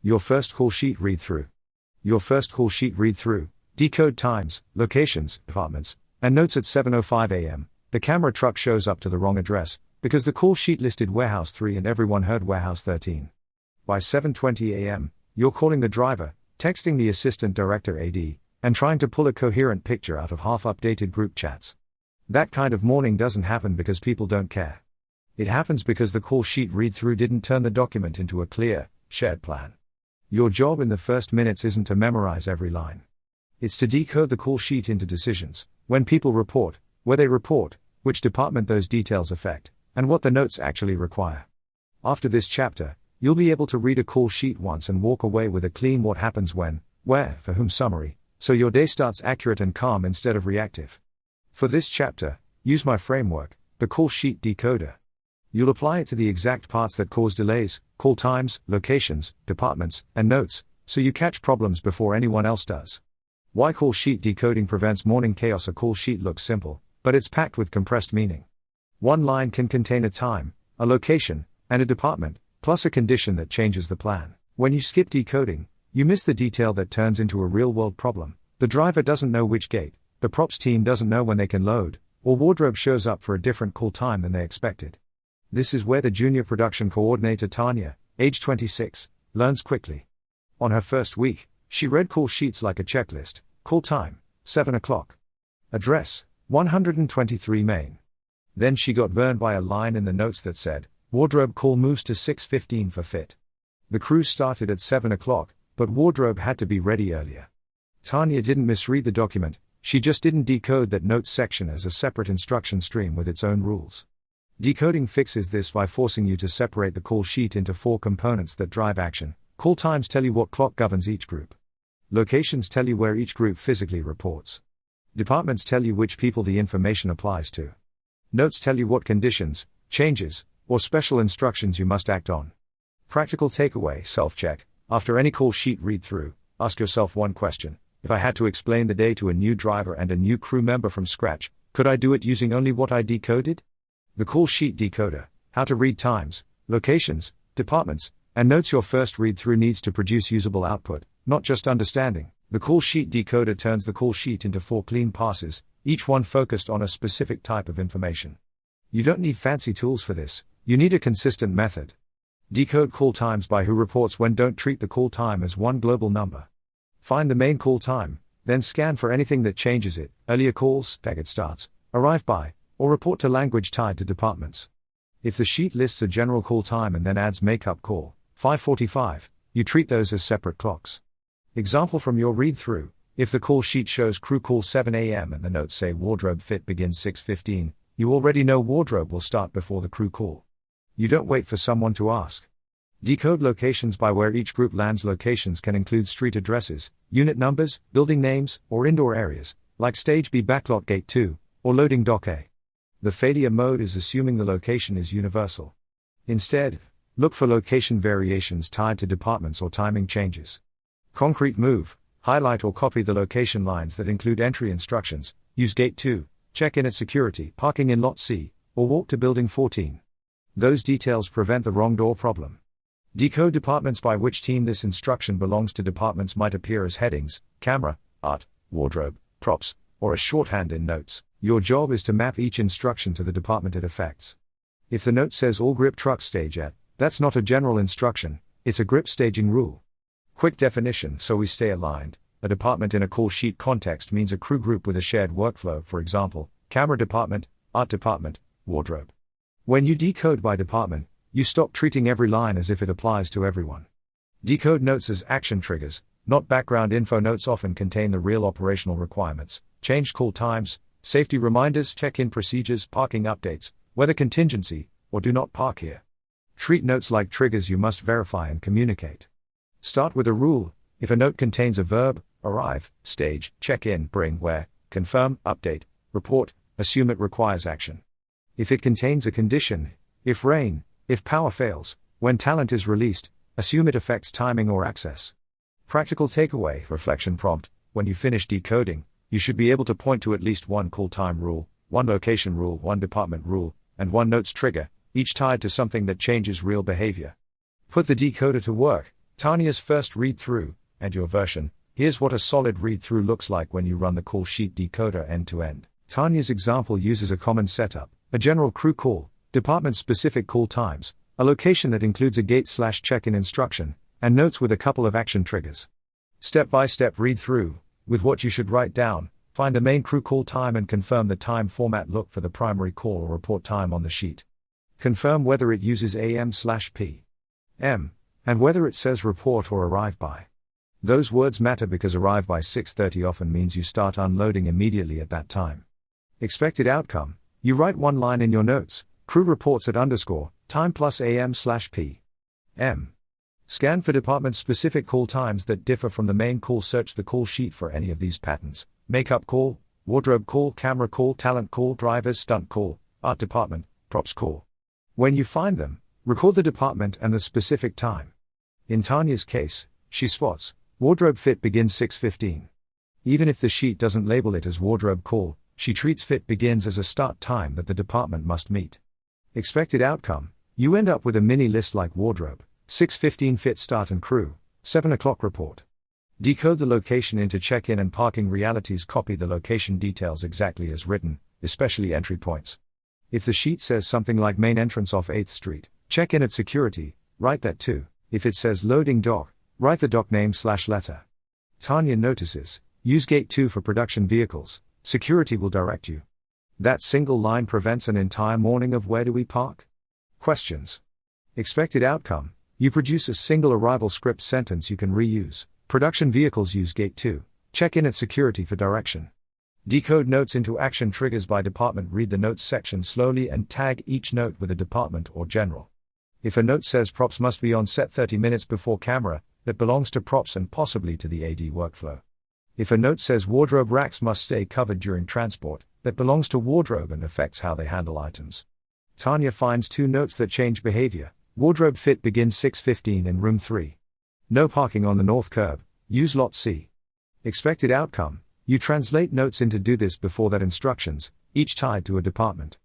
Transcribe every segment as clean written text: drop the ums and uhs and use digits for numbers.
Your first call sheet read-through. Your first call sheet read-through. Decode times, locations, departments, and notes at 7:05 a.m. The camera truck shows up to the wrong address, because the call sheet listed Warehouse 3 and everyone heard Warehouse 13. By 7:20 a.m., you're calling the driver, texting the assistant director AD, and trying to pull a coherent picture out of half-updated group chats. That kind of morning doesn't happen because people don't care. It happens because the call sheet read-through didn't turn the document into a clear, shared plan. Your job in the first minutes isn't to memorize every line. It's to decode the call sheet into decisions: when people report, where they report, which department those details affect, and what the notes actually require. After this chapter, you'll be able to read a call sheet once and walk away with a clean what happens when, where, for whom summary, so your day starts accurate and calm instead of reactive. For this chapter, use my framework, the Call Sheet Decoder. You'll apply it to the exact parts that cause delays, call times, locations, departments, and notes, so you catch problems before anyone else does. Why call sheet decoding prevents morning chaos? A call sheet looks simple, but it's packed with compressed meaning. One line can contain a time, a location, and a department, plus a condition that changes the plan. When you skip decoding, you miss the detail that turns into a real-world problem. The driver doesn't know which gate, the props team doesn't know when they can load, or wardrobe shows up for a different call time than they expected. This is where the junior production coordinator Tanya, age 26, learns quickly. On her first week, she read call sheets like a checklist: call time, 7 o'clock. Address, 123 Main. Then she got burned by a line in the notes that said, wardrobe call moves to 6:15 for fit. The crew started at 7 o'clock, but wardrobe had to be ready earlier. Tanya didn't misread the document, she just didn't decode that notes section as a separate instruction stream with its own rules. Decoding fixes this by forcing you to separate the call sheet into 4 components that drive action. Call times tell you what clock governs each group. Locations tell you where each group physically reports. Departments tell you which people the information applies to. Notes tell you what conditions, changes, or special instructions you must act on. Practical takeaway: self-check. After any call sheet read-through, ask yourself one question: if I had to explain the day to a new driver and a new crew member from scratch, could I do it using only what I decoded? The Call Sheet Decoder: how to read times, locations, departments, and notes. Your first read-through needs to produce usable output, not just understanding. The Call Sheet Decoder turns the call sheet into 4 clean passes, each one focused on a specific type of information. You don't need fancy tools for this, you need a consistent method. Decode call times by who reports when. Don't treat the call time as one global number. Find the main call time, then scan for anything that changes it: earlier calls, target starts, arrive by, or report to language tied to departments. If the sheet lists a general call time and then adds makeup call, 5:45, you treat those as separate clocks. Example from your read-through: if the call sheet shows crew call 7 a.m. and the notes say wardrobe fit begins 6:15, you already know wardrobe will start before the crew call. You don't wait for someone to ask. Decode locations by where each group lands. Locations can include street addresses, unit numbers, building names, or indoor areas, like Stage B backlot gate 2, or loading dock A. The failure mode is assuming the location is universal. Instead, look for location variations tied to departments or timing changes. Concrete move: highlight or copy the location lines that include entry instructions: use gate 2, check in at security, parking in lot C, or walk to building 14. Those details prevent the wrong door problem. Decode departments by which team this instruction belongs to. Departments might appear as headings: camera, art, wardrobe, props, or a shorthand in notes. Your job is to map each instruction to the department it affects. If the note says all grip trucks stage at, that's not a general instruction, it's a grip staging rule. Quick definition so we stay aligned: a department in a call sheet context means a crew group with a shared workflow, for example, camera department, art department, wardrobe. When you decode by department, you stop treating every line as if it applies to everyone. Decode notes as action triggers, not background info. Notes often contain the real operational requirements: changed call times, safety reminders, check-in procedures, parking updates, weather contingency, or do not park here. Treat notes like triggers you must verify and communicate. Start with a rule: if a note contains a verb, arrive, stage, check in, bring, where, confirm, update, report, assume it requires action. If it contains a condition: if rain, if power fails, when talent is released, assume it affects timing or access. Practical takeaway: reflection prompt: when you finish decoding, you should be able to point to at least one call time rule, one location rule, one department rule, and one notes trigger, each tied to something that changes real behavior. Put the decoder to work, Tanya's first read-through, and your version. Here's what a solid read-through looks like when you run the Call Sheet Decoder end-to-end. Tanya's example uses a common setup, a general crew call, department-specific call times, a location that includes a gate/check-in instruction, and notes with a couple of action triggers. Step-by-step read-through, with what you should write down. Find the main crew call time and confirm the time format. Look for the primary call or report time on the sheet. Confirm whether it uses AM/PM, and whether it says report or arrive by. Those words matter because arrive by 6:30 often means you start unloading immediately at that time. Expected outcome. You write one line in your notes, crew reports at _time plus AM/PM. Scan for department-specific call times that differ from the main call. Search the call sheet for any of these patterns: makeup call, wardrobe call, camera call, talent call, drivers, stunt call, art department, props call. When you find them, record the department and the specific time. In Tanya's case, she spots, wardrobe fit begins 6:15. Even if the sheet doesn't label it as wardrobe call, she treats fit begins as a start time that the department must meet. Expected outcome. You end up with a mini list like wardrobe, 6:15 fit start and crew, 7 o'clock report. Decode the location into check-in and parking realities. Copy the location details exactly as written, especially entry points. If the sheet says something like main entrance off 8th Street, check-in at security, write that too. If it says loading dock, write the dock name/letter. Tanya notices, use gate 2 for production vehicles, security will direct you. That single line prevents an entire morning of where do we park? Questions. Expected outcome. You produce a single arrival script sentence you can reuse. Production vehicles use gate 2, check in at security for direction. Decode notes into action triggers by department. Read the notes section slowly and tag each note with a department or general. If a note says props must be on set 30 minutes before camera, that belongs to props and possibly to the AD workflow. If a note says wardrobe racks must stay covered during transport, that belongs to wardrobe and affects how they handle items. Tanya finds 2 notes that change behavior. Wardrobe fit begins 6:15 in room 3. No parking on the north curb, use lot C. Expected outcome. You translate notes into do this before that instructions, each tied to a department.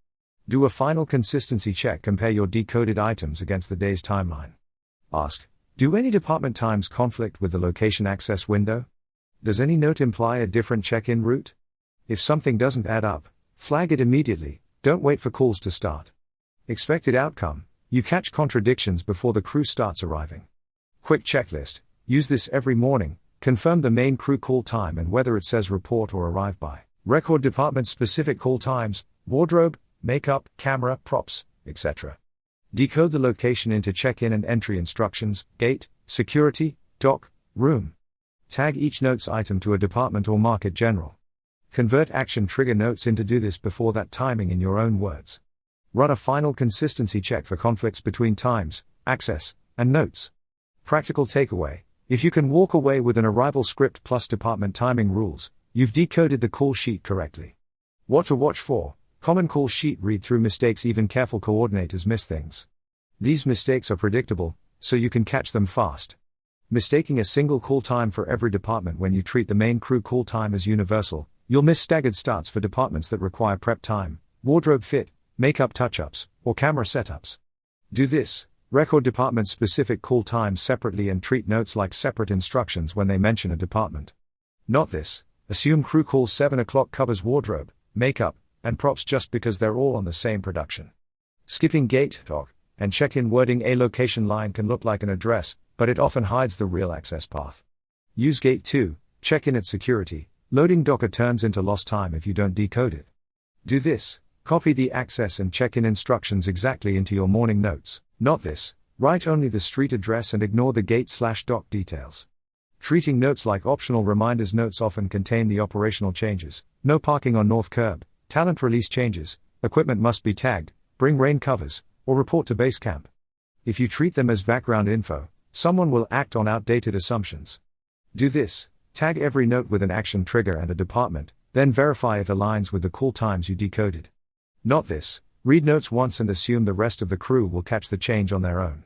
Do a final consistency check. Compare your decoded items against the day's timeline. Ask, do any department times conflict with the location access window? Does any note imply a different check-in route? If something doesn't add up, flag it immediately, don't wait for calls to start. Expected outcome. You catch contradictions before the crew starts arriving. Quick checklist. Use this every morning. Confirm the main crew call time and whether it says report or arrive by. Record department-specific call times, wardrobe, makeup, camera, props, etc. Decode the location into check-in and entry instructions, gate, security, dock, room. Tag each notes item to a department or mark it general. Convert action trigger notes into do this before that timing in your own words. Run a final consistency check for conflicts between times, access, and notes. Practical takeaway. If you can walk away with an arrival script plus department timing rules, you've decoded the call sheet correctly. What to watch for. Common call sheet read-through mistakes. Even careful coordinators miss things. These mistakes are predictable, so you can catch them fast. Mistaking a single call time for every department. When you treat the main crew call time as universal, you'll miss staggered starts for departments that require prep time, wardrobe fit, makeup touch-ups, or camera setups. Do this. Record department-specific call times separately and treat notes like separate instructions when they mention a department. Not this. Assume crew call 7 o'clock covers wardrobe, makeup, and props just because they're all on the same production. Skipping gate, dock, and check-in wording. A location line can look like an address, but it often hides the real access path. Use gate 2, check-in at security, loading docker turns into lost time if you don't decode it. Do this. Copy the access and check-in instructions exactly into your morning notes. Not this. Write only the street address and ignore the gate/dock details. Treating notes like optional reminders. Notes often contain the operational changes. No parking on north curb, talent release changes, equipment must be tagged, bring rain covers, or report to base camp. If you treat them as background info, someone will act on outdated assumptions. Do this. Tag every note with an action trigger and a department, then verify it aligns with the call times you decoded. Not this. Read notes once and assume the rest of the crew will catch the change on their own.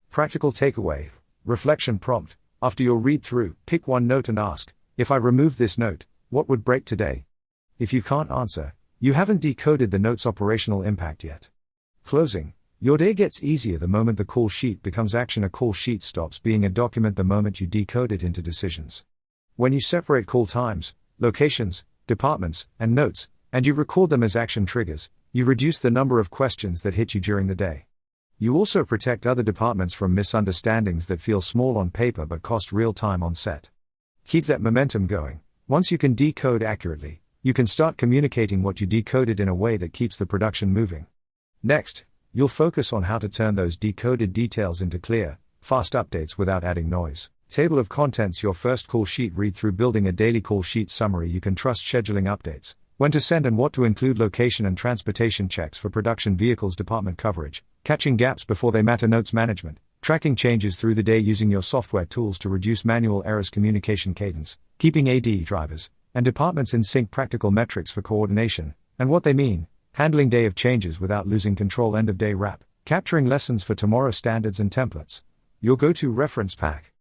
Practical takeaway. Reflection prompt. After your read-through, pick one note and ask, if I remove this note, what would break today? If you can't answer, you haven't decoded the note's operational impact yet. Closing. Your day gets easier the moment the call sheet becomes action. A call sheet stops being a document the moment you decode it into decisions. When you separate call times, locations, departments, and notes, and you record them as action triggers, you reduce the number of questions that hit you during the day. You also protect other departments from misunderstandings that feel small on paper but cost real time on set. Keep that momentum going. Once you can decode accurately, you can start communicating what you decoded in a way that keeps the production moving. Next, you'll focus on how to turn those decoded details into clear, fast updates without adding noise. Table of contents. Your first call sheet read through. Building a daily call sheet summary. You can trust scheduling updates, when to send and what to include. Location and transportation checks for production vehicles. Department coverage, catching gaps before they matter. Notes management, tracking changes through the day using your software tools to reduce manual errors. Communication cadence, keeping AD drivers and departments in sync. Practical metrics for coordination and what they mean, handling day of changes without losing control. End of day wrap, capturing lessons for tomorrow. Standards and templates, your go-to reference pack.